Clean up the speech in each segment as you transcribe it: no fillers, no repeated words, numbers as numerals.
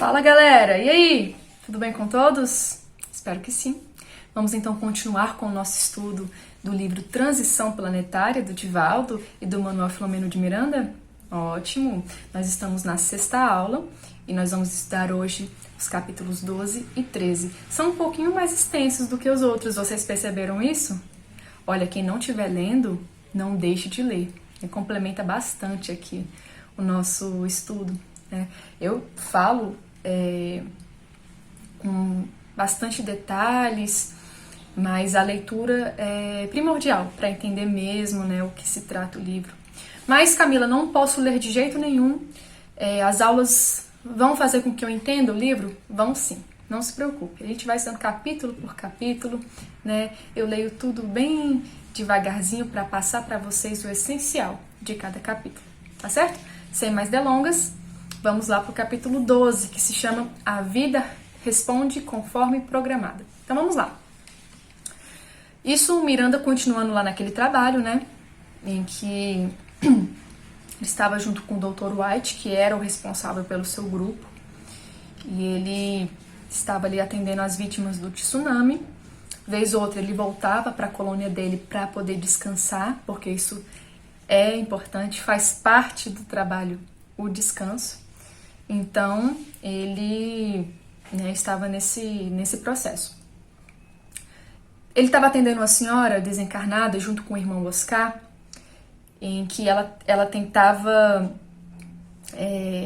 Fala galera, e aí? Tudo bem com todos? Espero que sim. Vamos então continuar com o nosso estudo do livro Transição Planetária, do Divaldo e do Manuel Filomeno de Miranda? Ótimo! Nós estamos na 6ª aula e nós vamos estudar hoje os capítulos 12 e 13. São um pouquinho mais extensos do que os outros, vocês perceberam isso? Olha, quem não estiver lendo, não deixe de ler. Complementa bastante aqui o nosso estudo. Eu falo com bastante detalhes, mas a leitura é primordial para entender mesmo, o que se trata o livro. Mas, Camila, não posso ler de jeito nenhum. As aulas vão fazer com que eu entenda o livro? Vão sim, não se preocupe. A gente vai estudando capítulo por capítulo, Eu leio tudo bem devagarzinho para passar para vocês o essencial de cada capítulo, tá certo? Sem mais delongas, vamos lá para o capítulo 12, que se chama A Vida Responde Conforme Programada. Então vamos lá. Isso, Miranda continuando lá naquele trabalho, em que ele estava junto com o Dr. White, que era o responsável pelo seu grupo, e ele estava ali atendendo as vítimas do tsunami. Vez ou outra ele voltava para a colônia dele para poder descansar, porque isso é importante, faz parte do trabalho o descanso. Então ele estava nesse processo. Ele estava atendendo uma senhora desencarnada junto com o irmão Oscar, em que ela tentava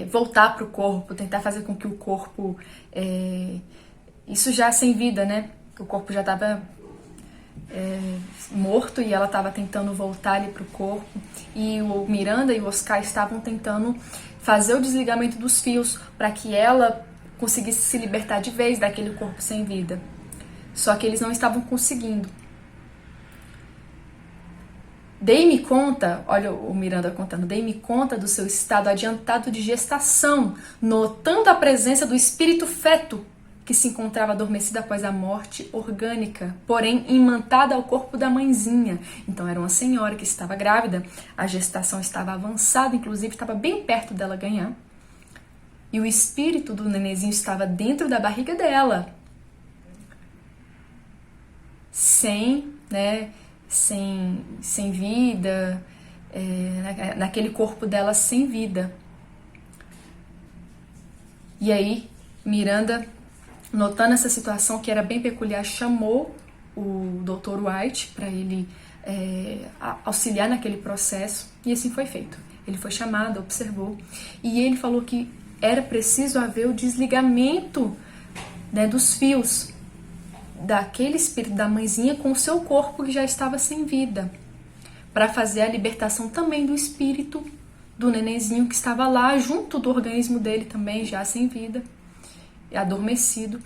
voltar para o corpo, tentar fazer com que o corpo, isso já sem vida, o corpo já estava morto e ela estava tentando voltar ali para o corpo, e o Miranda e o Oscar estavam tentando fazer o desligamento dos fios para que ela conseguisse se libertar de vez daquele corpo sem vida. Só que eles não estavam conseguindo. Dei-me conta, olha o Miranda contando, dei-me conta do seu estado adiantado de gestação, notando a presença do espírito feto, que se encontrava adormecida após a morte orgânica, porém imantada ao corpo da mãezinha. Então era uma senhora que estava grávida, a gestação estava avançada, inclusive estava bem perto dela ganhar, e o espírito do nenenzinho estava dentro da barriga dela, sem vida, naquele corpo dela sem vida. E aí, Miranda, notando essa situação que era bem peculiar, chamou o Dr. White para ele auxiliar naquele processo, e assim foi feito. Ele foi chamado, observou, e ele falou que era preciso haver o desligamento dos fios daquele espírito da mãezinha com o seu corpo que já estava sem vida, para fazer a libertação também do espírito do nenenzinho que estava lá junto do organismo dele também, já sem vida, adormecido.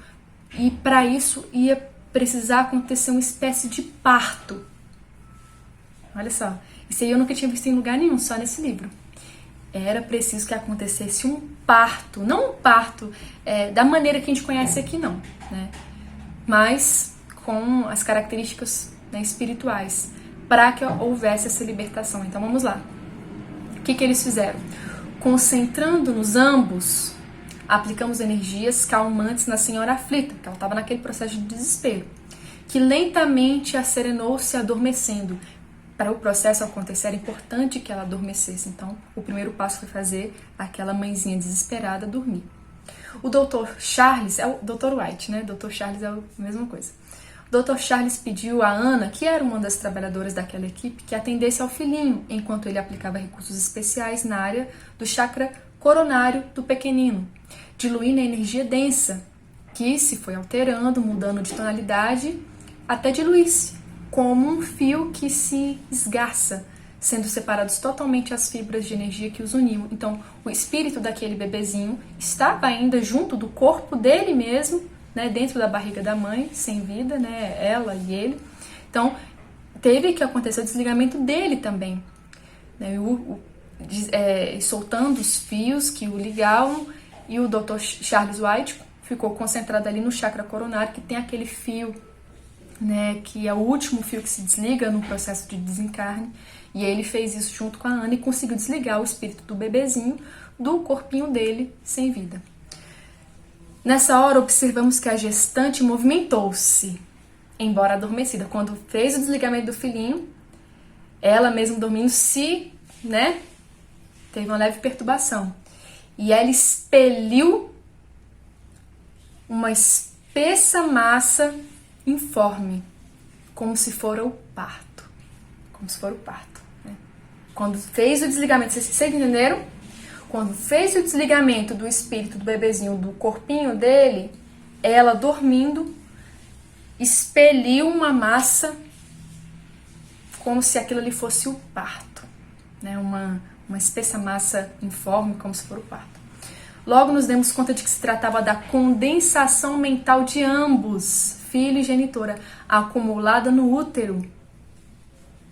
E para isso ia precisar acontecer uma espécie de parto. Olha só, isso aí eu nunca tinha visto em lugar nenhum, só nesse livro. Era preciso que acontecesse um parto, não um parto da maneira que a gente conhece aqui, não, mas com as características espirituais, para que houvesse essa libertação. Então vamos lá. O que eles fizeram? Concentrando-nos ambos, aplicamos energias calmantes na senhora aflita, que ela estava naquele processo de desespero, que lentamente acerenou-se adormecendo. Para o processo acontecer, era importante que ela adormecesse. Então, o primeiro passo foi fazer aquela mãezinha desesperada dormir. O Dr. Charles, é o Dr. White, Dr. Charles é a mesma coisa. O Dr. Charles pediu a Ana, que era uma das trabalhadoras daquela equipe, que atendesse ao filhinho, enquanto ele aplicava recursos especiais na área do chakra coronário do pequenino, diluindo a energia densa, que se foi alterando, mudando de tonalidade, até diluir-se, como um fio que se esgarça, sendo separados totalmente as fibras de energia que os uniam. Então, o espírito daquele bebezinho estava ainda junto do corpo dele mesmo, dentro da barriga da mãe, sem vida, ela e ele. Então, teve que acontecer o desligamento dele também, soltando os fios que o ligavam, e o Dr. Charles White ficou concentrado ali no chakra coronário, que tem aquele fio, que é o último fio que se desliga no processo de desencarne, e ele fez isso junto com a Ana e conseguiu desligar o espírito do bebezinho do corpinho dele sem vida. Nessa hora, observamos que a gestante movimentou-se, embora adormecida. Quando fez o desligamento do filhinho, ela mesma dormindo, teve uma leve perturbação. E ela expeliu uma espessa massa informe, como se fora o parto. Né? Quando fez o desligamento, vocês entenderam? Quando fez o desligamento do espírito do bebezinho, do corpinho dele, ela dormindo, expeliu uma massa como se aquilo ali fosse o parto, né? Uma espessa massa informe, como se fosse o parto. Logo nos demos conta de que se tratava da condensação mental de ambos, filho e genitora, acumulada no útero,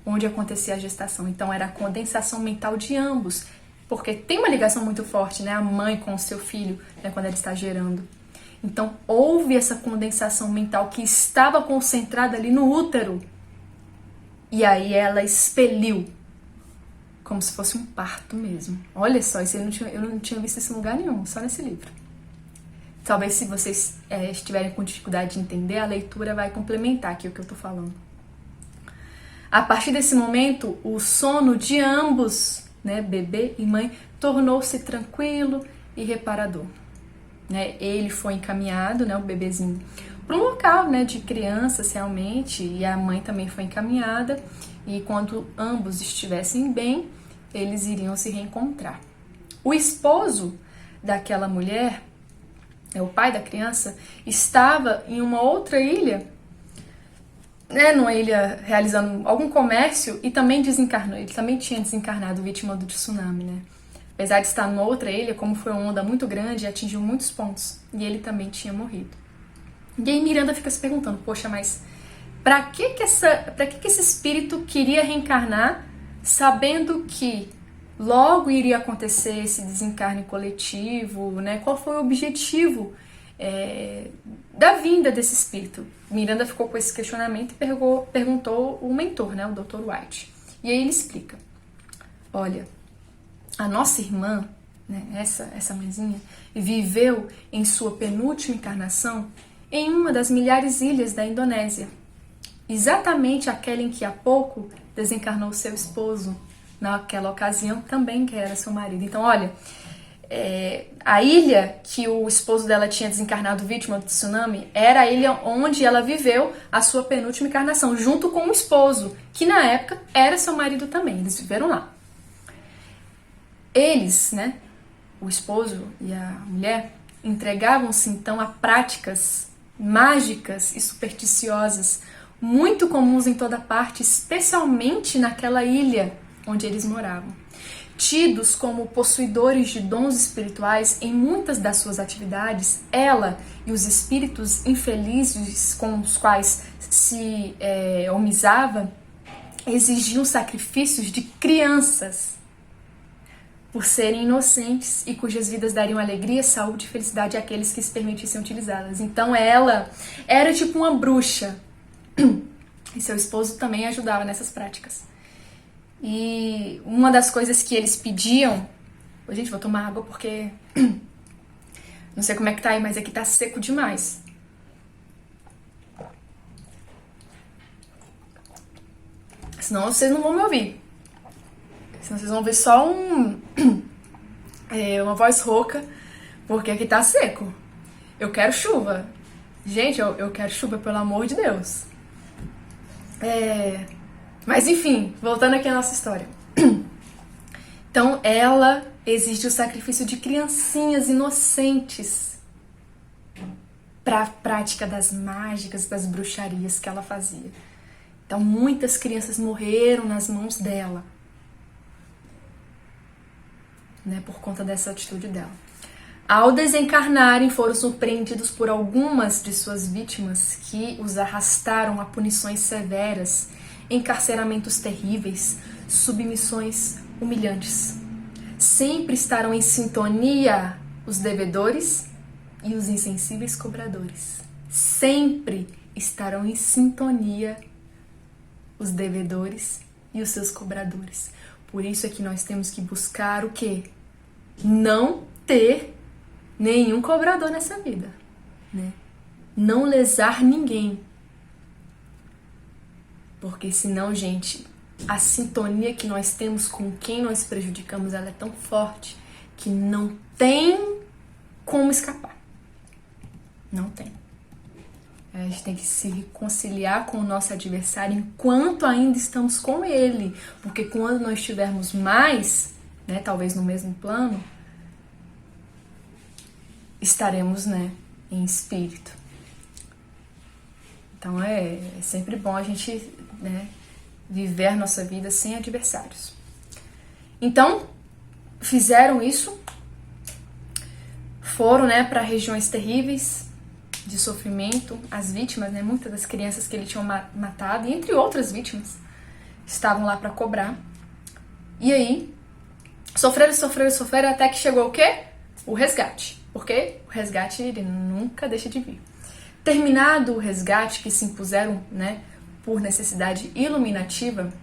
onde acontecia a gestação. Então era a condensação mental de ambos, porque tem uma ligação muito forte, né? A mãe com o seu filho, né, quando ela está gerando. Então houve essa condensação mental que estava concentrada ali no útero. E aí ela expeliu, como se fosse um parto mesmo. Olha só, isso eu não tinha visto isso em lugar nenhum, só nesse livro. Talvez se vocês estiverem com dificuldade de entender, a leitura vai complementar aqui o que eu estou falando. A partir desse momento, o sono de ambos, né, bebê e mãe, tornou-se tranquilo e reparador. Né? Ele foi encaminhado, né, o bebezinho, para um local, né, de crianças realmente, e a mãe também foi encaminhada, e quando ambos estivessem bem, eles iriam se reencontrar. O esposo daquela mulher, o pai da criança, estava em uma outra ilha, né, numa ilha realizando algum comércio, e também desencarnou. Ele também tinha desencarnado, vítima do tsunami, né? Apesar de estar numa outra ilha, como foi uma onda muito grande, atingiu muitos pontos, e ele também tinha morrido. E aí Miranda fica se perguntando, poxa, mas pra que esse espírito queria reencarnar, sabendo que logo iria acontecer esse desencarne coletivo, né? Qual foi o objetivo da vinda desse espírito? Miranda ficou com esse questionamento e perguntou o mentor, né, o Dr. White. E aí ele explica, olha, a nossa irmã, né, essa mãezinha, viveu em sua penúltima encarnação em uma das milhares de ilhas da Indonésia, exatamente aquela em que há pouco desencarnou seu esposo, naquela ocasião também que era seu marido. Então, olha, a ilha que o esposo dela tinha desencarnado vítima do tsunami era a ilha onde ela viveu a sua penúltima encarnação, junto com o esposo, que na época era seu marido também, eles viveram lá. Eles, né, o esposo e a mulher, entregavam-se então a práticas mágicas e supersticiosas, muito comuns em toda parte, especialmente naquela ilha onde eles moravam. Tidos como possuidores de dons espirituais em muitas das suas atividades, ela e os espíritos infelizes com os quais se homizava exigiam sacrifícios de crianças por serem inocentes e cujas vidas dariam alegria, saúde e felicidade àqueles que se permitissem utilizá-las. Então ela era tipo uma bruxa. E seu esposo também ajudava nessas práticas. E uma das coisas que eles pediam... Gente, vou tomar água porque... Não sei como é que tá aí, mas aqui tá seco demais. Senão vocês não vão me ouvir. Senão vocês vão ver só uma voz rouca, porque aqui tá seco. Eu quero chuva. Gente, eu quero chuva, pelo amor de Deus. Mas enfim, voltando aqui à nossa história. Então ela exige o sacrifício de criancinhas inocentes para a prática das mágicas, das bruxarias que ela fazia. Então muitas crianças morreram nas mãos dela, né, por conta dessa atitude dela. Ao desencarnarem, foram surpreendidos por algumas de suas vítimas que os arrastaram a punições severas, encarceramentos terríveis, submissões humilhantes. Sempre estarão em sintonia os devedores e os insensíveis cobradores. Sempre estarão em sintonia os devedores e os seus cobradores. Por isso é que nós temos que buscar o quê? Não ter nenhum cobrador nessa vida. né? Não lesar ninguém. Porque senão, gente, a sintonia que nós temos com quem nós prejudicamos, ela é tão forte que não tem como escapar. Não tem. A gente tem que se reconciliar com o nosso adversário enquanto ainda estamos com ele. Porque quando nós estivermos mais, né, talvez no mesmo plano, estaremos, né, em espírito. Então é sempre bom a gente, né, viver a nossa vida sem adversários. Então, fizeram isso, foram, né, para regiões terríveis de sofrimento. As vítimas, né, muitas das crianças que ele tinha matado, e entre outras vítimas, estavam lá para cobrar. E aí, sofreram, até que chegou o quê? O resgate. Porque o resgate, ele nunca deixa de vir. Terminado o resgate, que se impuseram, né, por necessidade iluminativa,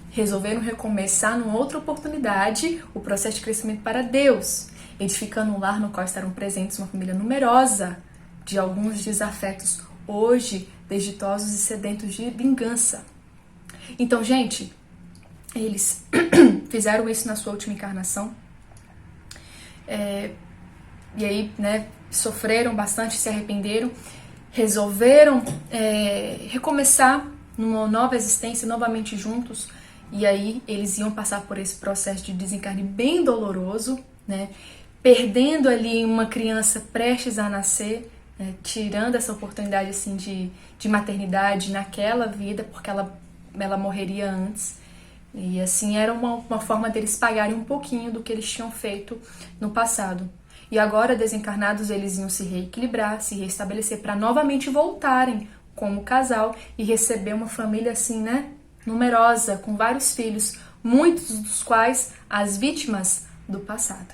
resolveram recomeçar numa outra oportunidade o processo de crescimento para Deus, edificando um lar no qual estarão presentes uma família numerosa de alguns desafetos, hoje desditosos e sedentos de vingança. Então, gente, eles fizeram isso na sua última encarnação. E aí, né, sofreram bastante, se arrependeram, resolveram recomeçar numa nova existência, novamente juntos. E aí eles iam passar por esse processo de desencarne bem doloroso, né, perdendo ali uma criança prestes a nascer, né, tirando essa oportunidade assim de maternidade naquela vida, porque ela morreria antes. E assim era uma forma deles pagarem um pouquinho do que eles tinham feito no passado. E agora, desencarnados, eles iam se reequilibrar, se restabelecer para novamente voltarem como casal e receber uma família assim, né, numerosa, com vários filhos, muitos dos quais as vítimas do passado.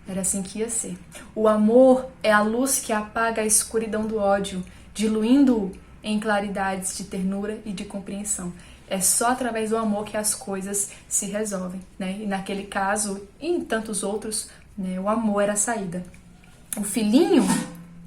Era assim que ia ser. O amor é a luz que apaga a escuridão do ódio, diluindo-o em claridades de ternura e de compreensão. É só através do amor que as coisas se resolvem, né? E naquele caso, e em tantos outros, né, o amor era a saída. O filhinho,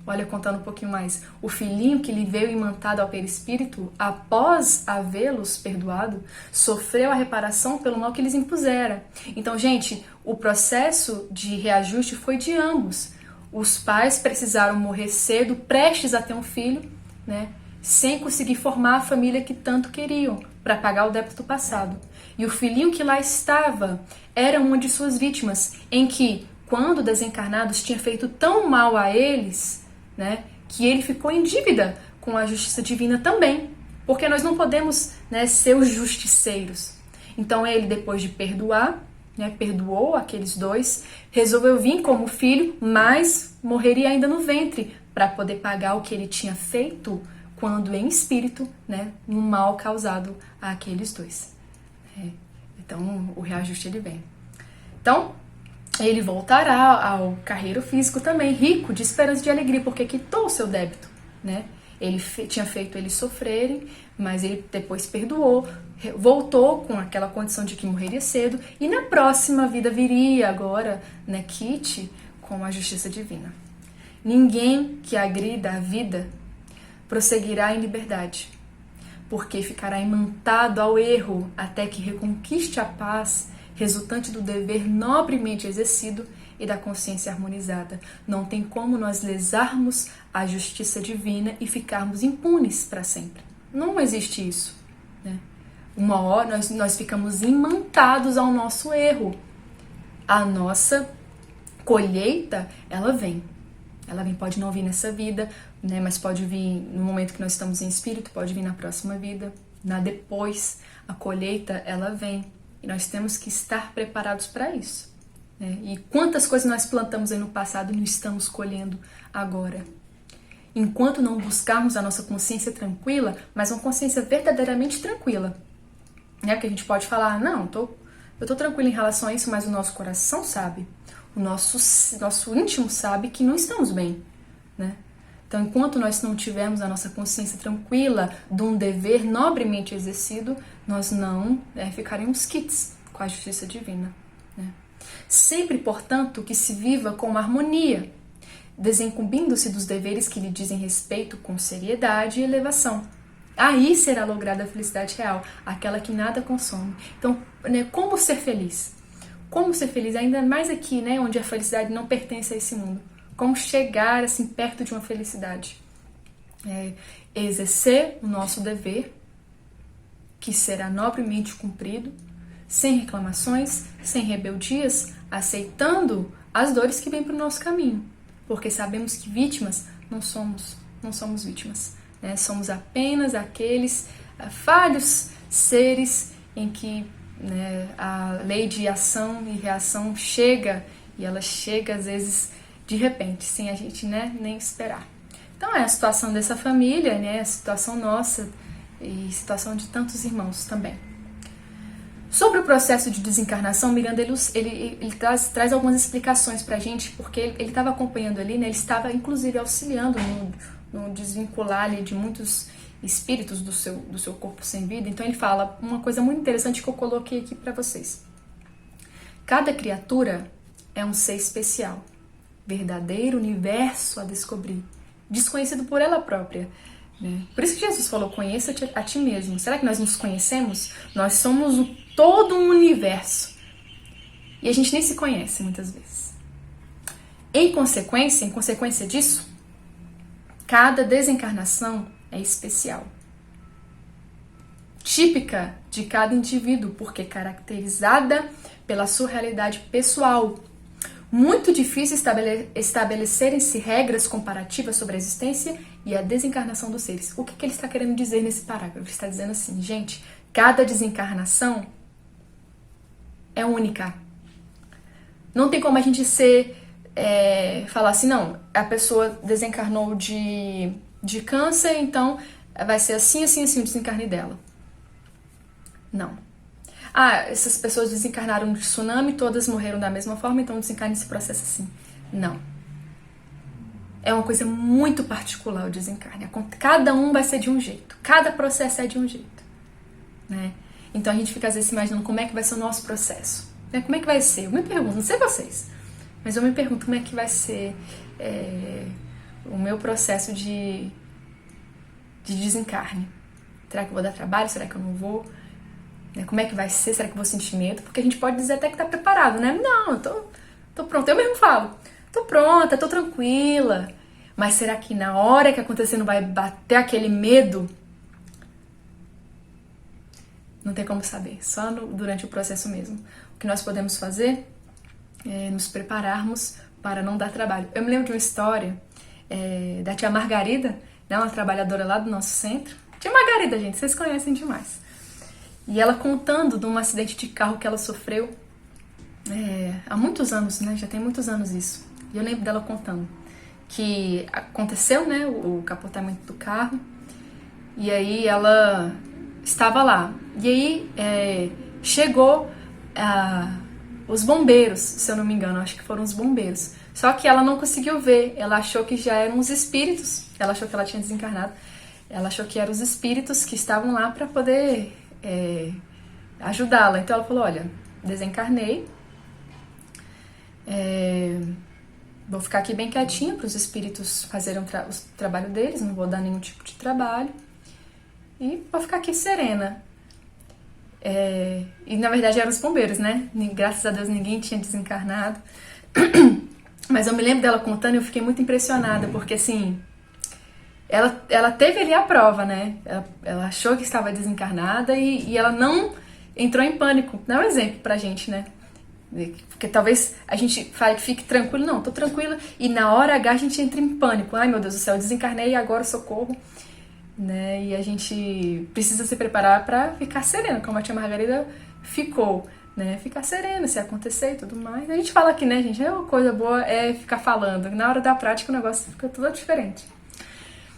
olha, contando um pouquinho mais, o filhinho que lhe veio imantado ao perispírito, após havê-los perdoado, sofreu a reparação pelo mal que lhes impusera. Então, gente, o processo de reajuste foi de ambos. Os pais precisaram morrer cedo, prestes a ter um filho, né, sem conseguir formar a família que tanto queriam, para pagar o débito do passado. E o filhinho que lá estava era uma de suas vítimas, em que, quando desencarnados, tinha feito tão mal a eles, né, que ele ficou em dívida com a justiça divina também, porque nós não podemos, né, ser os justiceiros. Então ele, depois de perdoar, né, perdoou aqueles dois, resolveu vir como filho, mas morreria ainda no ventre para poder pagar o que ele tinha feito quando em espírito, né, no mal causado àqueles dois. Então o reajuste ele vem. Então ele voltará ao carreiro físico também, rico de esperança e de alegria, porque quitou o seu débito, né? Ele tinha feito eles sofrerem, mas ele depois perdoou, voltou com aquela condição de que morreria cedo, e na próxima vida viria agora, né, quite com a justiça divina. Ninguém que agrida a vida prosseguirá em liberdade, porque ficará imantado ao erro até que reconquiste a paz resultante do dever nobremente exercido e da consciência harmonizada. Não tem como nós lesarmos a justiça divina e ficarmos impunes para sempre. Não existe isso, né? Uma hora nós ficamos imantados ao nosso erro. A nossa colheita, ela vem. Ela vem, pode não vir nessa vida, né? Mas pode vir no momento que nós estamos em espírito, pode vir na próxima vida, depois. A colheita, ela vem. E nós temos que estar preparados para isso, né? E quantas coisas nós plantamos aí no passado e não estamos colhendo agora. Enquanto não buscarmos a nossa consciência tranquila, mas uma consciência verdadeiramente tranquila, né? Porque a gente pode falar, não, eu tô tranquila em relação a isso, mas o nosso coração sabe, o nosso íntimo sabe que não estamos bem, né? Então, enquanto nós não tivermos a nossa consciência tranquila de um dever nobremente exercido, nós não ficaremos quites com a justiça divina, né? Sempre, portanto, que se viva com harmonia, desincumbindo-se dos deveres que lhe dizem respeito com seriedade e elevação. Aí será lograda a felicidade real, aquela que nada consome. Então, né, como ser feliz? Como ser feliz, ainda mais aqui, né, onde a felicidade não pertence a esse mundo. Como chegar assim perto de uma felicidade? Exercer o nosso dever, que será nobremente cumprido, sem reclamações, sem rebeldias, aceitando as dores que vêm para o nosso caminho. Porque sabemos que vítimas não somos vítimas. Né? Somos apenas aqueles falhos seres em que, né, a lei de ação e reação chega, e ela chega às vezes de repente, sem a gente, né, nem esperar. Então é a situação dessa família, né, a situação nossa e situação de tantos irmãos também. Sobre o processo de desencarnação, Miranda ele traz algumas explicações pra gente, porque ele estava acompanhando ali, né, ele estava inclusive auxiliando no desvincular ali de muitos espíritos do seu corpo sem vida. Então ele fala uma coisa muito interessante que eu coloquei aqui para vocês. Cada criatura é um ser especial, verdadeiro universo a descobrir, desconhecido por ela própria. Né? Por isso que Jesus falou, conheça-te a ti mesmo. Será que nós nos conhecemos? Nós somos todo um universo. E a gente nem se conhece muitas vezes. Em consequência disso, cada desencarnação é especial. Típica de cada indivíduo, porque caracterizada pela sua realidade pessoal. Muito difícil estabelecerem-se regras comparativas sobre a existência e a desencarnação dos seres. O que ele está querendo dizer nesse parágrafo? Ele está dizendo assim, gente, cada desencarnação é única. Não tem como a gente falar assim, não, a pessoa desencarnou de câncer, então vai ser assim, assim, assim o desencarne dela. Não. Essas pessoas desencarnaram de tsunami, todas morreram da mesma forma, então desencarne esse processo assim. Não. É uma coisa muito particular o desencarne. Cada um vai ser de um jeito. Cada processo é de um jeito. Né? Então a gente fica às vezes imaginando como é que vai ser o nosso processo. Né? Como é que vai ser? Eu me pergunto, não sei vocês, mas eu me pergunto como é que vai ser o meu processo de desencarne. Será que eu vou dar trabalho? Será que eu não vou? Como é que vai ser? Será que eu vou sentir medo? Porque a gente pode dizer até que tá preparado, né? Não, eu tô pronta. Eu mesmo falo, tô pronta, tô tranquila. Mas será que na hora que acontecer não vai bater aquele medo? Não tem como saber, só durante o processo mesmo. O que nós podemos fazer é nos prepararmos para não dar trabalho. Eu me lembro de uma história da tia Margarida, né, uma trabalhadora lá do nosso centro. Tia Margarida, gente, vocês conhecem demais. E ela contando de um acidente de carro que ela sofreu há muitos anos, né? Já tem muitos anos isso. E eu lembro dela contando que aconteceu, né, o capotamento do carro. E aí ela estava lá. E aí chegou os bombeiros, se eu não me engano, acho que foram os bombeiros. Só que ela não conseguiu ver. Ela achou que já eram os espíritos. Ela achou que ela tinha desencarnado. Ela achou que eram os espíritos que estavam lá para poder ajudá-la. Então ela falou, olha, desencarnei, vou ficar aqui bem quietinha para os espíritos fazerem o trabalho deles, não vou dar nenhum tipo de trabalho e vou ficar aqui serena. E na verdade eram os bombeiros, né? Graças a Deus ninguém tinha desencarnado. Mas eu me lembro dela contando e eu fiquei muito impressionada, porque assim, ela teve ali a prova, né? Ela achou que estava desencarnada e ela não entrou em pânico. Não é um exemplo pra gente, né? Porque talvez a gente fale que fique tranquilo. Não, tô tranquila. E na hora H a gente entra em pânico. Ai, meu Deus do céu, eu desencarnei e agora socorro. Né? E a gente precisa se preparar pra ficar serena, como a tia Margarida ficou. Né? Ficar serena se acontecer e tudo mais. A gente fala aqui, né, gente? Uma coisa boa é ficar falando. Na hora da prática o negócio fica tudo diferente.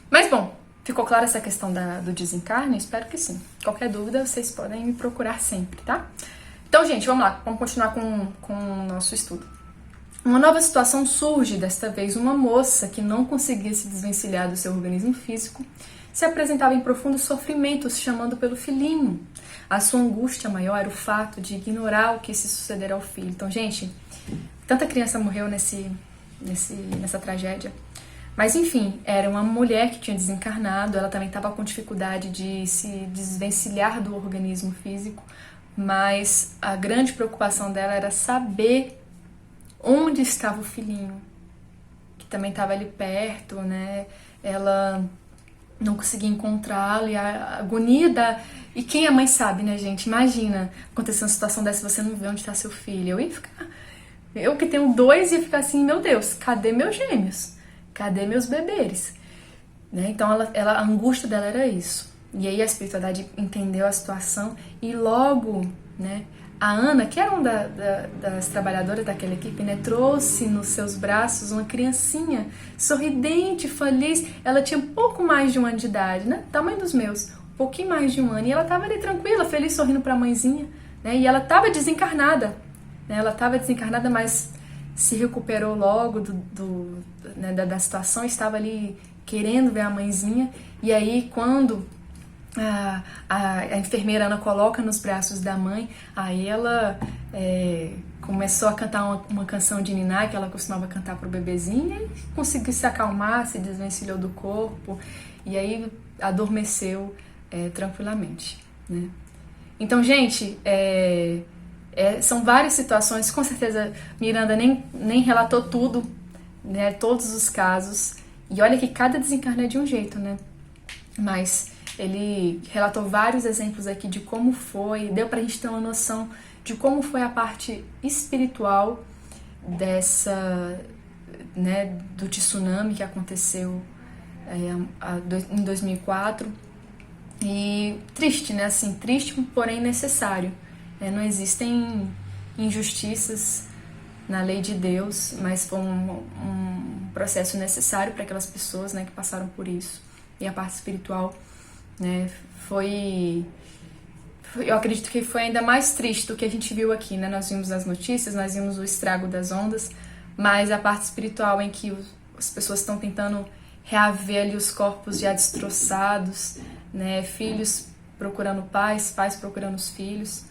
Mas bom, ficou clara essa questão do desencarne? Espero que sim. Qualquer dúvida, vocês podem me procurar sempre, tá? Então, gente, vamos lá. Vamos continuar com o nosso estudo. Uma nova situação surge, desta vez uma moça que não conseguia se desvencilhar do seu organismo físico, se apresentava em profundos sofrimentos, chamando pelo filhinho. A sua angústia maior era o fato de ignorar o que se sucederá ao filho. Então, gente, tanta criança morreu nessa tragédia. Mas enfim, era uma mulher que tinha desencarnado, ela também estava com dificuldade de se desvencilhar do organismo físico, mas a grande preocupação dela era saber onde estava o filhinho, que também estava ali perto, né? Ela não conseguia encontrá-lo, e a agonia da... E quem é mãe sabe, né, gente? Imagina acontecer uma situação dessa e você não vê onde está seu filho. Eu ia ficar... Eu que tenho 2 ia ficar assim, meu Deus, cadê meus gêmeos? Cadê meus bebês? Né? Então a angústia dela era isso. E aí a espiritualidade entendeu a situação e logo, né, a Ana, que era uma das trabalhadoras daquela equipe, né, trouxe nos seus braços uma criancinha sorridente, feliz. Ela tinha pouco mais de 1 ano de idade, né? Tamanho dos meus, um pouquinho mais de 1 ano. E ela estava ali tranquila, feliz, sorrindo para a mãezinha, né? E ela estava desencarnada, né? Ela estava desencarnada, mas se recuperou logo né, da situação, estava ali querendo ver a mãezinha. E aí, quando a enfermeira Ana coloca nos braços da mãe, aí ela começou a cantar uma canção de niná que ela costumava cantar pro bebezinho, e conseguiu se acalmar, se desvencilhou do corpo, e aí adormeceu tranquilamente, né? Então, gente, são várias situações, com certeza Miranda nem relatou tudo, né, todos os casos, e olha que cada desencarne é de um jeito, né? Mas ele relatou vários exemplos aqui de como foi, deu pra gente ter uma noção de como foi a parte espiritual né, do tsunami que aconteceu em 2004. E triste, né? Assim, triste, porém necessário. Não existem injustiças na lei de Deus, mas foi um processo necessário para aquelas pessoas, né, que passaram por isso. E a parte espiritual, né, eu acredito que foi ainda mais triste do que a gente viu aqui, né? Nós vimos as notícias, nós vimos o estrago das ondas, mas a parte espiritual em que as pessoas estão tentando reaver ali os corpos já destroçados, né? Filhos procurando pais, pais procurando os filhos,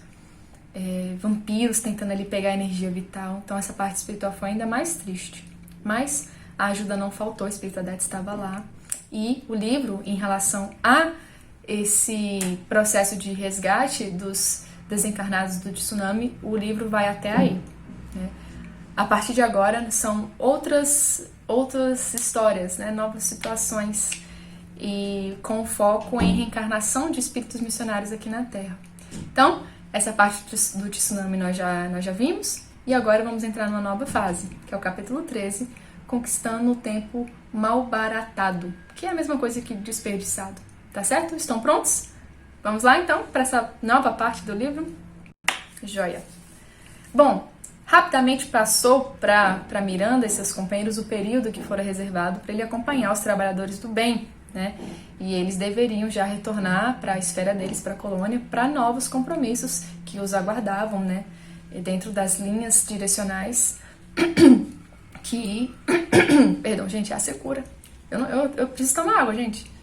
vampiros tentando ali pegar a energia vital. Então essa parte espiritual foi ainda mais triste, mas a ajuda não faltou, a espiritualidade estava lá. E o livro, em relação a esse processo de resgate dos desencarnados do tsunami, o livro vai até aí, né? A partir de agora são outras histórias, né? Novas situações, e com foco em reencarnação de espíritos missionários aqui na Terra. Então, essa parte do tsunami nós já vimos, e agora vamos entrar numa nova fase, que é o capítulo 13, Conquistando o Tempo Malbaratado, que é a mesma coisa que desperdiçado. Tá certo? Estão prontos? Vamos lá, então, para essa nova parte do livro? Joia! Bom, rapidamente passou para Miranda e seus companheiros o período que fora reservado para ele acompanhar os trabalhadores do bem, né? E eles deveriam já retornar para a esfera deles, para a colônia, para novos compromissos que os aguardavam, né? E dentro das linhas direcionais que... Perdão, gente, é a secura. Eu preciso tomar água, gente.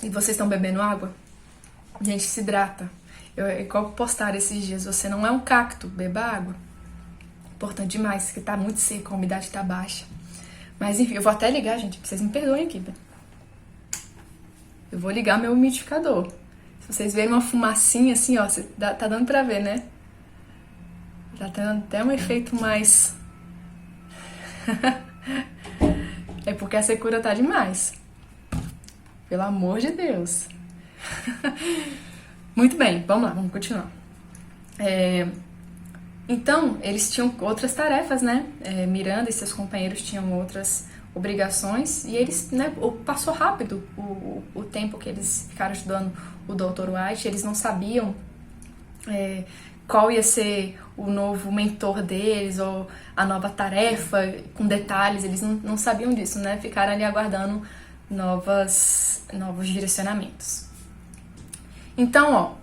E vocês estão bebendo água? Gente, se hidrata. Igual postaram esses dias, você não é um cacto, beba água. Importante demais, porque tá muito seco, a umidade tá baixa. Mas enfim, eu vou até ligar, gente, vocês me perdoem aqui. Eu vou ligar meu umidificador. Se vocês verem uma fumacinha assim, ó, tá dando pra ver, né? Tá tendo até um efeito mais... É porque a secura tá demais. Pelo amor de Deus. Muito bem, vamos lá, vamos continuar. Então, eles tinham outras tarefas, né? Miranda e seus companheiros tinham outras obrigações, e eles, né, passou rápido o tempo que eles ficaram ajudando o Dr. White. Eles não sabiam qual ia ser o novo mentor deles, ou a nova tarefa, com detalhes, eles não sabiam disso, né? Ficaram ali aguardando novos direcionamentos. Então, ó,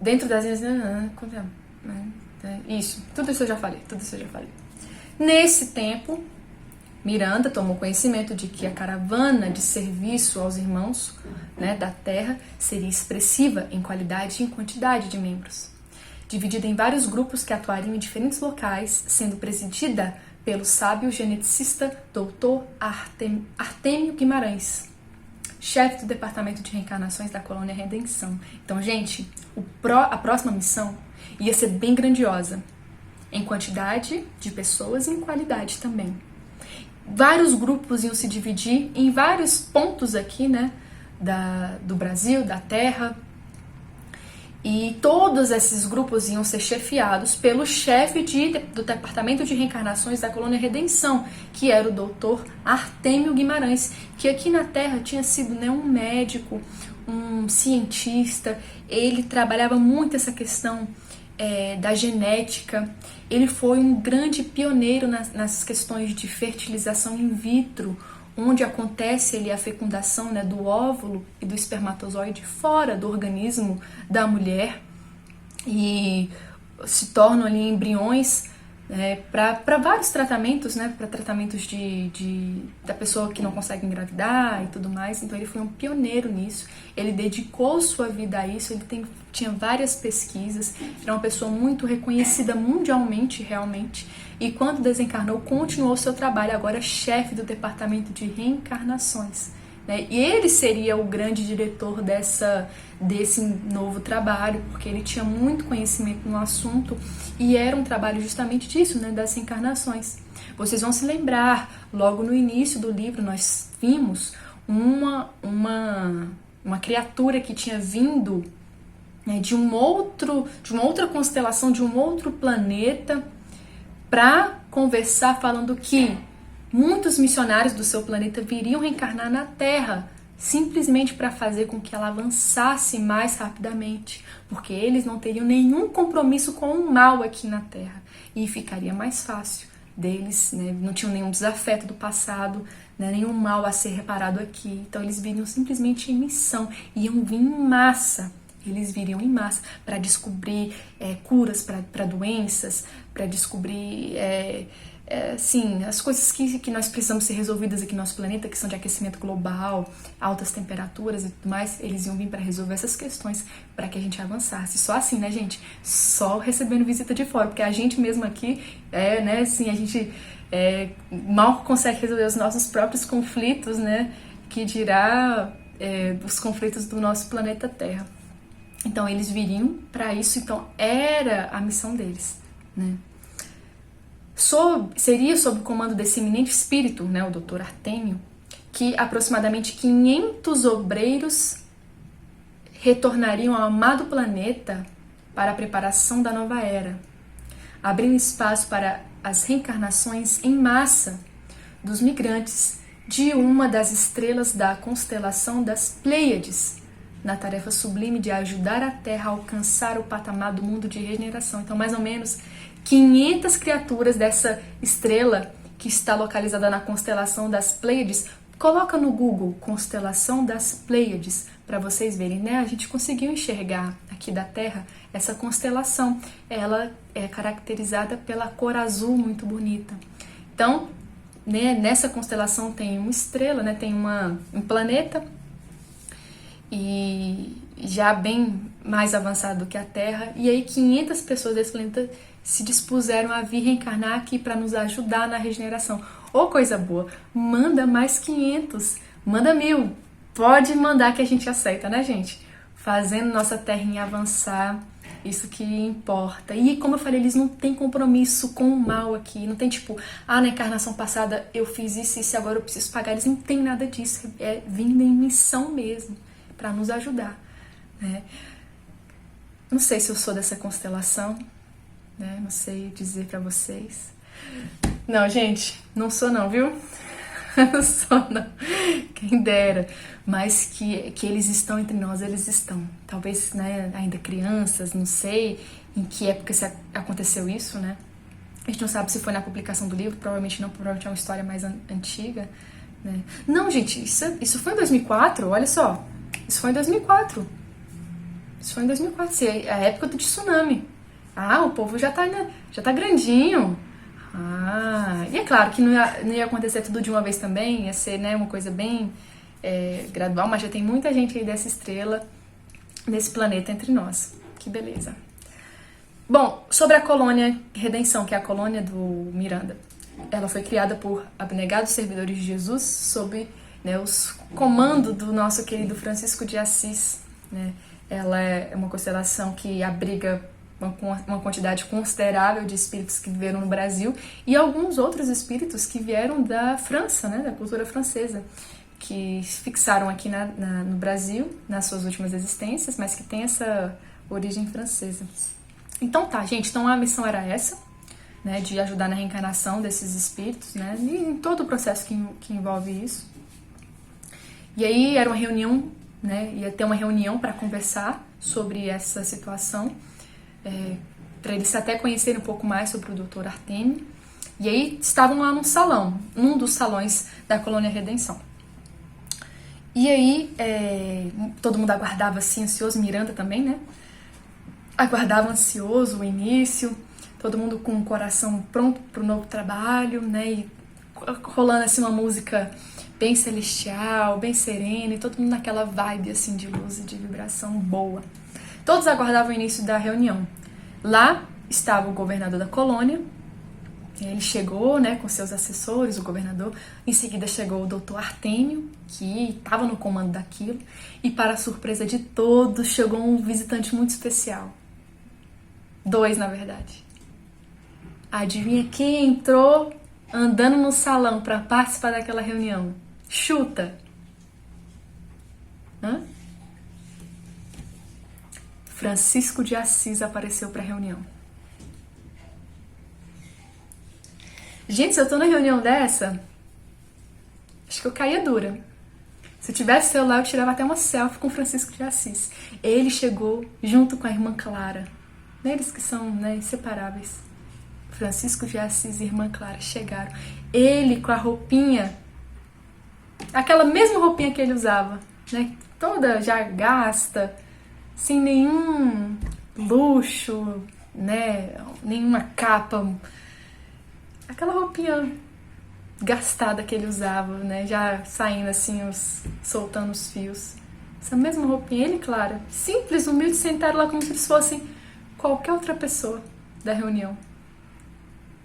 dentro das... tudo isso eu já falei. Nesse tempo, Miranda tomou conhecimento de que a caravana de serviço aos irmãos né, da Terra seria expressiva em qualidade e em quantidade de membros, dividida em vários grupos que atuariam em diferentes locais, sendo presidida pelo sábio geneticista Dr. Artêmio Guimarães, chefe do Departamento de Reencarnações da Colônia Redenção. Então, gente, a próxima missão ia ser bem grandiosa, em quantidade de pessoas e em qualidade também. Vários grupos iam se dividir em vários pontos aqui, né, do Brasil, da Terra, e todos esses grupos iam ser chefiados pelo chefe do Departamento de Reencarnações da Colônia Redenção, que era o Dr. Artêmio Guimarães, que aqui na Terra tinha sido, né, um médico, um cientista. Ele trabalhava muito essa questão da genética. Ele foi um grande pioneiro nas questões de fertilização in vitro, onde acontece ali a fecundação, né, do óvulo e do espermatozoide fora do organismo da mulher e se tornam ali embriões, para vários tratamentos, né, para tratamentos da pessoa que não consegue engravidar e tudo mais. Então ele foi um pioneiro nisso, ele dedicou sua vida a isso, ele tinha várias pesquisas, era uma pessoa muito reconhecida mundialmente, realmente, e quando desencarnou, continuou seu trabalho, agora chefe do Departamento de Reencarnações, né? E ele seria o grande diretor desse novo trabalho, porque ele tinha muito conhecimento no assunto, e era um trabalho justamente disso, né, das reencarnações. Vocês vão se lembrar, logo no início do livro, nós vimos uma criatura que tinha vindo, né, de uma outra constelação, de um outro planeta, para conversar, falando que muitos missionários do seu planeta viriam reencarnar na Terra, simplesmente para fazer com que ela avançasse mais rapidamente, porque eles não teriam nenhum compromisso com o mal aqui na Terra, e ficaria mais fácil deles, né? Não tinham nenhum desafeto do passado, né? Nenhum mal a ser reparado aqui. Então eles viriam simplesmente em missão, iam vir em massa. Eles viriam em massa para descobrir curas para doenças, para descobrir sim, as coisas que nós precisamos ser resolvidas aqui no nosso planeta, que são de aquecimento global, altas temperaturas e tudo mais. Eles iam vir para resolver essas questões, para que a gente avançasse. Só assim, né, gente? Só recebendo visita de fora, porque a gente mesmo aqui, né, assim, a gente mal consegue resolver os nossos próprios conflitos, né? Que dirá os conflitos do nosso planeta Terra. Então eles viriam para isso, então era a missão deles, né? Seria sob o comando desse eminente espírito, né, o Dr. Artêmio, que aproximadamente 500 obreiros retornariam ao amado planeta para a preparação da nova era, abrindo espaço para as reencarnações em massa dos migrantes de uma das estrelas da constelação das Pleiades, na tarefa sublime de ajudar a Terra a alcançar o patamar do mundo de regeneração. Então, mais ou menos 500 criaturas dessa estrela que está localizada na constelação das Pleiades. Coloca no Google constelação das Pleiades para vocês verem, né? A gente conseguiu enxergar aqui da Terra essa constelação. Ela é caracterizada pela cor azul muito bonita. Então, né, nessa constelação tem uma estrela, né? Tem um planeta, e já bem mais avançado do que a Terra, e aí 500 pessoas desse planeta se dispuseram a vir reencarnar aqui para nos ajudar na regeneração. Ô, coisa boa, manda mais 500, manda 1000, pode mandar que a gente aceita, né, gente? Fazendo nossa terrinha avançar, isso que importa. E como eu falei, eles não têm compromisso com o mal aqui, não tem tipo, na encarnação passada eu fiz isso e agora eu preciso pagar. Eles não tem nada disso, vindo em missão mesmo, para nos ajudar, né? Não sei se eu sou dessa constelação, né? Não sei dizer para vocês. Não, gente, não sou não, viu? Não sou não. Quem dera. Mas que eles estão entre nós, eles estão. Talvez, né, ainda crianças, não sei em que época aconteceu isso, né? A gente não sabe se foi na publicação do livro, provavelmente não, provavelmente é uma história mais antiga, né? Não, gente, isso foi em 2004, olha só. Isso foi em 2004. Isso foi em 2004, a época do tsunami. O povo já tá grandinho. E é claro que não ia acontecer tudo de uma vez também, ia ser, né, uma coisa bem gradual, mas já tem muita gente aí dessa estrela nesse planeta entre nós. Que beleza. Bom, sobre a colônia Redenção, que é a colônia do Miranda. Ela foi criada por abnegados servidores de Jesus sob, né, os comando do nosso querido Francisco de Assis. Né? Ela é uma constelação que abriga uma quantidade considerável de espíritos que viveram no Brasil e alguns outros espíritos que vieram da França, né, da cultura francesa, que fixaram aqui no Brasil nas suas últimas existências, mas que tem essa origem francesa. Então tá, gente, então a missão era essa, né, de ajudar na reencarnação desses espíritos, né, e em todo o processo que envolve isso. E aí era uma reunião, né, ia ter uma reunião para conversar sobre essa situação, para eles até conhecerem um pouco mais sobre o Dr. Artêmio. E aí estavam lá num salão, um dos salões da Colônia Redenção. E aí todo mundo aguardava assim, ansioso, Miranda também, né? Aguardava ansioso o início, todo mundo com o coração pronto para o novo trabalho, né? E rolando assim uma música bem celestial, bem serena, e todo mundo naquela vibe assim de luz e de vibração boa. Todos aguardavam o início da reunião. Lá estava o governador da colônia. Ele chegou, né, com seus assessores, o governador. Em seguida chegou o doutor Artêmio, que estava no comando daquilo. E para a surpresa de todos, chegou um visitante muito especial. 2, na verdade. Adivinha quem entrou andando no salão para participar daquela reunião? Chuta! Hã? Francisco de Assis apareceu para a reunião. Gente, se eu tô na reunião dessa, acho que eu caía dura. Se eu tivesse celular, eu tirava até uma selfie com Francisco de Assis. Ele chegou junto com a irmã Clara. Eles que são, né, inseparáveis. Francisco de Assis e irmã Clara chegaram. Ele com a roupinha, aquela mesma roupinha que ele usava, né, toda já gasta, sem nenhum luxo, né, nenhuma capa, aquela roupinha gastada que ele usava, né, já saindo assim, soltando os fios. Essa mesma roupinha, ele, claro, simples, humilde, sentaram lá como se eles fossem qualquer outra pessoa da reunião.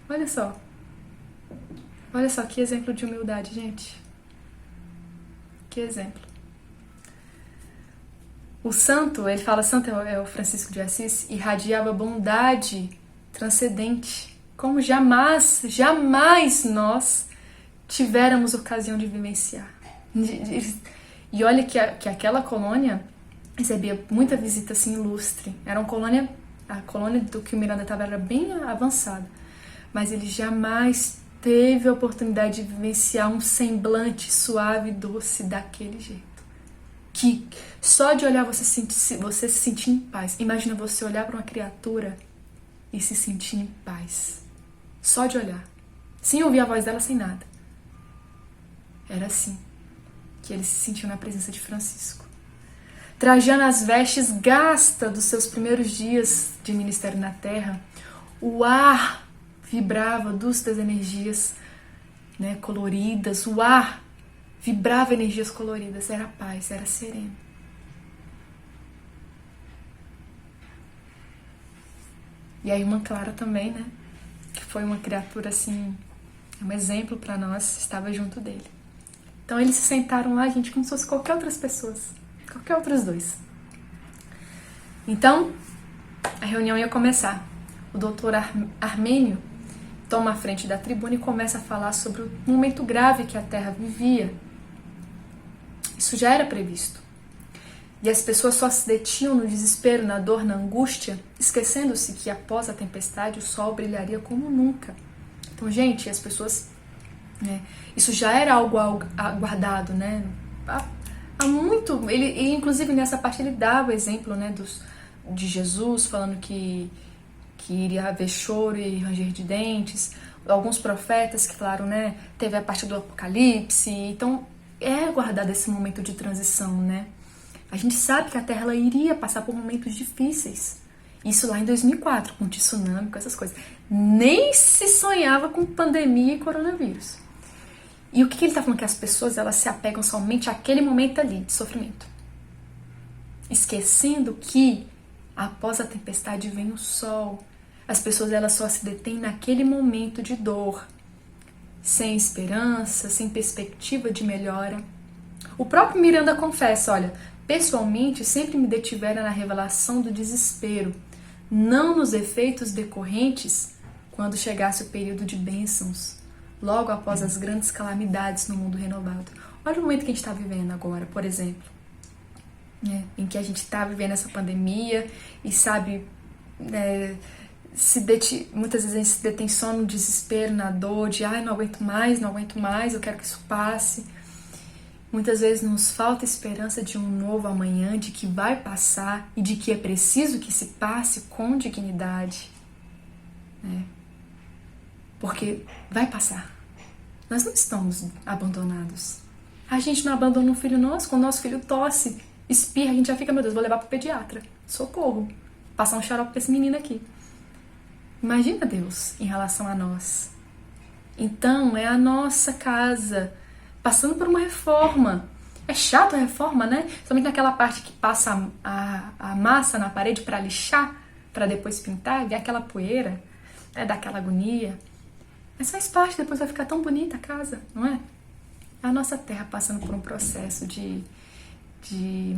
Olha só que exemplo de humildade, gente. Que exemplo. O santo, ele fala, santo é o Francisco de Assis, irradiava bondade transcendente, como jamais nós tivéramos ocasião de vivenciar. E olha que aquela colônia recebia muita visita assim ilustre. Era uma colônia, a colônia do que o Miranda estava era bem avançada, mas ele jamais teve a oportunidade de vivenciar um semblante suave e doce daquele jeito. Que só de olhar você se sentir em paz. Imagina você olhar para uma criatura e se sentir em paz. Só de olhar. Sem ouvir a voz dela, sem nada. Era assim que ele se sentiu na presença de Francisco. Trajando as vestes gastas dos seus primeiros dias de ministério na Terra, o ar vibrava das energias, né, coloridas, o ar vibrava energias coloridas, era paz, era sereno. E a irmã Clara também, né, que foi uma criatura assim, um exemplo para nós, estava junto dele. Então eles se sentaram lá, gente, como se fosse qualquer outras pessoas, qualquer outros dois. Então, a reunião ia começar. O doutor Armênio toma a frente da tribuna e começa a falar sobre o momento grave que a Terra vivia. Isso já era previsto. E as pessoas só se detinham no desespero, na dor, na angústia, esquecendo-se que após a tempestade o sol brilharia como nunca. Então, gente, as pessoas, né, isso já era algo aguardado, né? Há muito, ele inclusive nessa parte ele dava o exemplo, né, de Jesus falando que iria haver choro e ranger de dentes. Alguns profetas que falaram, né, teve a parte do Apocalipse. Então é aguardado esse momento de transição, né? A gente sabe que a Terra ela iria passar por momentos difíceis. Isso lá em 2004, com tsunami, com essas coisas. Nem se sonhava com pandemia e coronavírus. E o que ele está falando? Que as pessoas elas se apegam somente àquele momento ali de sofrimento, esquecendo que após a tempestade vem o sol. As pessoas elas só se detêm naquele momento de dor, sem esperança, sem perspectiva de melhora. O próprio Miranda confessa, olha, pessoalmente sempre me detivera na revelação do desespero, não nos efeitos decorrentes quando chegasse o período de bênçãos, logo após as grandes calamidades no mundo renovado. Olha o momento que a gente está vivendo agora, por exemplo, né, em que a gente está vivendo essa pandemia e sabe, muitas vezes a gente se detém só no desespero, na dor, de ai, não aguento mais, eu quero que isso passe. Muitas vezes nos falta esperança de um novo amanhã, de que vai passar e de que é preciso que se passe com dignidade, né? Porque vai passar. Nós não estamos abandonados. A gente não abandona um filho nosso. Quando o nosso filho tosse, espirra, a gente já fica, meu Deus, vou levar pro pediatra. Socorro. Passar um xarope pra esse menino aqui. Imagina Deus em relação a nós. Então, é a nossa casa passando por uma reforma. É chato a reforma, né? Somente naquela parte que passa a massa na parede para lixar, para depois pintar, ver aquela poeira, dá aquela agonia. Mas faz parte, depois vai ficar tão bonita a casa, não é? A nossa terra passando por um processo de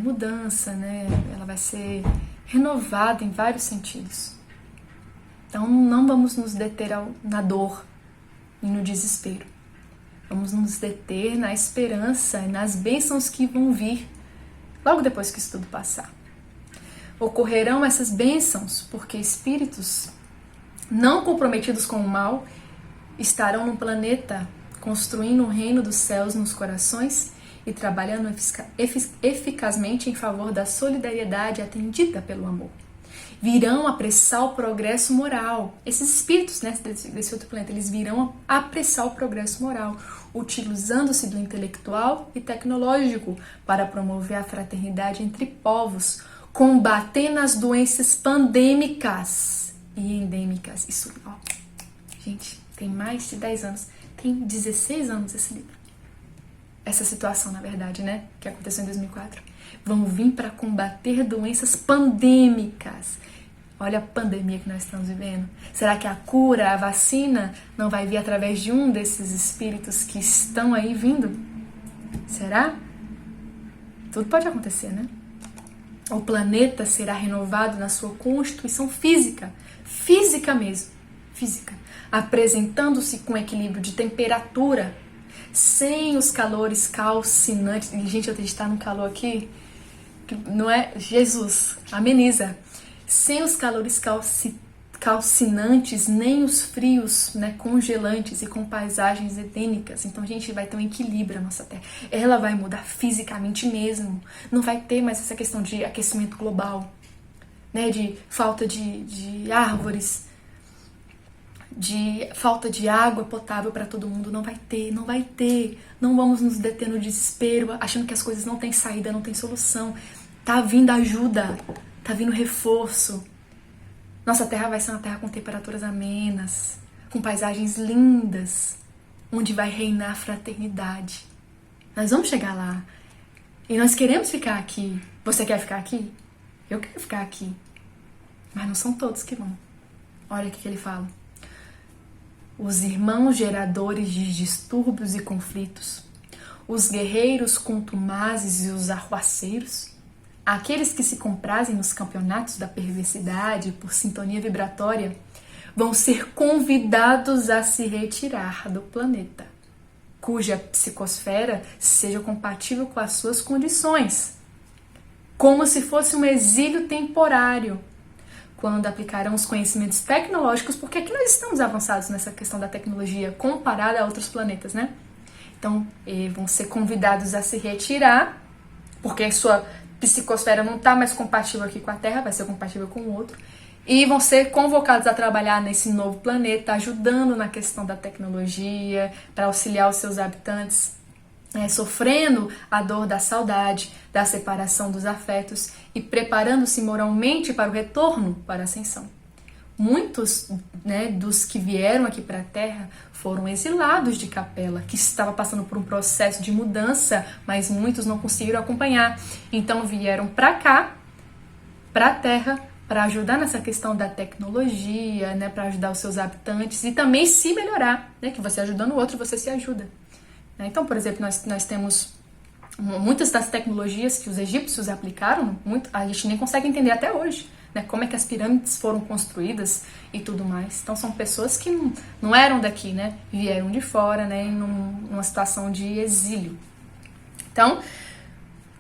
mudança, né? Ela vai ser renovada em vários sentidos. Então não vamos nos deter na dor e no desespero. Vamos nos deter na esperança e nas bênçãos que vão vir logo depois que isso tudo passar. Ocorrerão essas bênçãos porque espíritos não comprometidos com o mal estarão no planeta construindo o reino dos céus nos corações e trabalhando eficazmente em favor da solidariedade atendida pelo amor. Virão apressar o progresso moral. Esses espíritos, né, desse outro planeta, eles virão apressar o progresso moral, utilizando-se do intelectual e tecnológico para promover a fraternidade entre povos, combatendo as doenças pandêmicas e endêmicas. Isso, ó, gente, tem mais de 10 anos, tem 16 anos esse livro. Essa situação, na verdade, né, que aconteceu em 2004. Vão vir para combater doenças pandêmicas. Olha a pandemia que nós estamos vivendo. Será que a cura, a vacina, não vai vir através de um desses espíritos que estão aí vindo? Será? Tudo pode acontecer, né? O planeta será renovado na sua constituição física. Física mesmo. Física. Apresentando-se com equilíbrio de temperatura, sem os calores calcinantes. E, gente, a gente tá no calor aqui, que não é? Jesus, ameniza. Sem os calores calcinantes, nem os frios, né, congelantes e com paisagens edênicas. Então a gente vai ter um equilíbrio na nossa Terra. Ela vai mudar fisicamente mesmo. Não vai ter mais essa questão de aquecimento global, né, de falta de árvores, de falta de água potável para todo mundo. Não vai ter, não vai ter. Não vamos nos deter no desespero, achando que as coisas não têm saída, não tem solução. Tá vindo ajuda, tá vindo reforço. Nossa terra vai ser uma terra com temperaturas amenas, com paisagens lindas, onde vai reinar a fraternidade. Nós vamos chegar lá. E nós queremos ficar aqui. Você quer ficar aqui? Eu quero ficar aqui. Mas não são todos que vão. Olha o que ele fala. Os irmãos geradores de distúrbios e conflitos, os guerreiros contumazes e os arruaceiros, aqueles que se comprazem nos campeonatos da perversidade por sintonia vibratória, vão ser convidados a se retirar do planeta, cuja psicosfera seja compatível com as suas condições, como se fosse um exílio temporário, quando aplicarão os conhecimentos tecnológicos, porque aqui nós estamos avançados nessa questão da tecnologia comparada a outros planetas, né? Então, vão ser convidados a se retirar, porque a sua psicosfera não está mais compatível aqui com a Terra, vai ser compatível com o outro, e vão ser convocados a trabalhar nesse novo planeta, ajudando na questão da tecnologia, para auxiliar os seus habitantes, sofrendo a dor da saudade, da separação dos afetos e preparando-se moralmente para o retorno, para a ascensão. muitos, né, dos que vieram aqui para a Terra foram exilados de Capela, que estava passando por um processo de mudança, mas muitos não conseguiram acompanhar. Então vieram para cá, para a Terra, para ajudar nessa questão da tecnologia, né, para ajudar os seus habitantes e também se melhorar, né, que você ajudando o outro, você se ajuda. Então, por exemplo, nós temos muitas das tecnologias que os egípcios aplicaram, a gente nem consegue entender até hoje, né, como é que as pirâmides foram construídas e tudo mais. Então, são pessoas que não eram daqui, né, vieram de fora, né, numa situação de exílio. Então,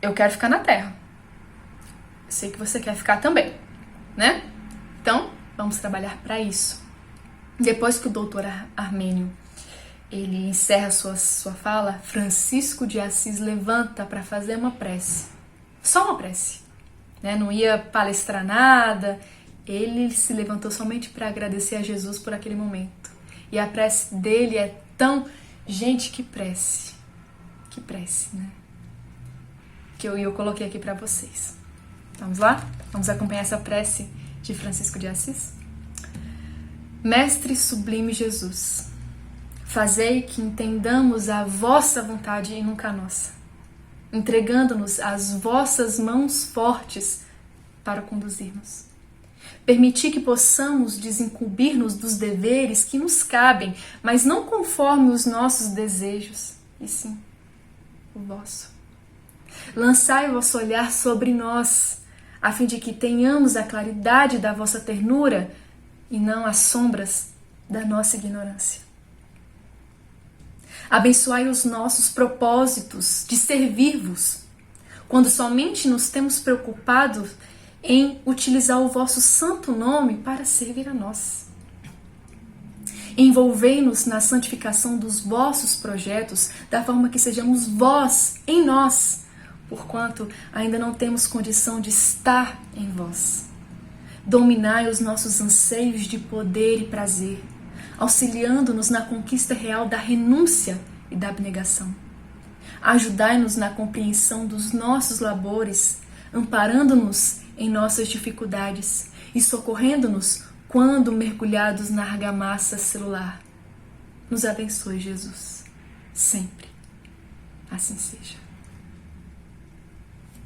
eu quero ficar na Terra. Eu sei que você quer ficar também, né? Então, vamos trabalhar para isso. Depois que o doutor Armênio ele encerra sua fala, Francisco de Assis levanta para fazer uma prece. Só uma prece. Né? Não ia palestrar nada. Ele se levantou somente para agradecer a Jesus por aquele momento. E a prece dele é tão... Gente, que prece. Que prece, né? Que eu coloquei aqui para vocês. Vamos lá? Vamos acompanhar essa prece de Francisco de Assis? Mestre sublime Jesus, fazei que entendamos a vossa vontade e nunca a nossa, entregando-nos às vossas mãos fortes para conduzir-nos. Permiti que possamos desincumbir-nos dos deveres que nos cabem, mas não conforme os nossos desejos, e sim o vosso. Lançai o vosso olhar sobre nós, a fim de que tenhamos a claridade da vossa ternura e não as sombras da nossa ignorância. Abençoai os nossos propósitos de servir-vos, quando somente nos temos preocupado em utilizar o vosso santo nome para servir a nós. Envolvei-nos na santificação dos vossos projetos, da forma que sejamos vós em nós, porquanto ainda não temos condição de estar em vós. Dominai os nossos anseios de poder e prazer, auxiliando-nos na conquista real da renúncia e da abnegação. Ajudai-nos na compreensão dos nossos labores, amparando-nos em nossas dificuldades e socorrendo-nos quando mergulhados na argamassa celular. Nos abençoe, Jesus, sempre. Assim seja.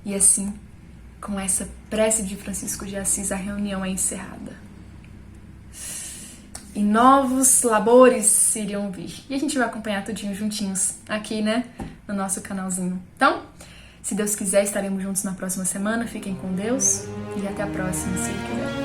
E assim, com essa prece de Francisco de Assis, a reunião é encerrada. E novos labores iriam vir. E a gente vai acompanhar tudinho juntinhos aqui, né, no nosso canalzinho. Então, se Deus quiser, estaremos juntos na próxima semana. Fiquem com Deus e até a próxima, se Ele quiser.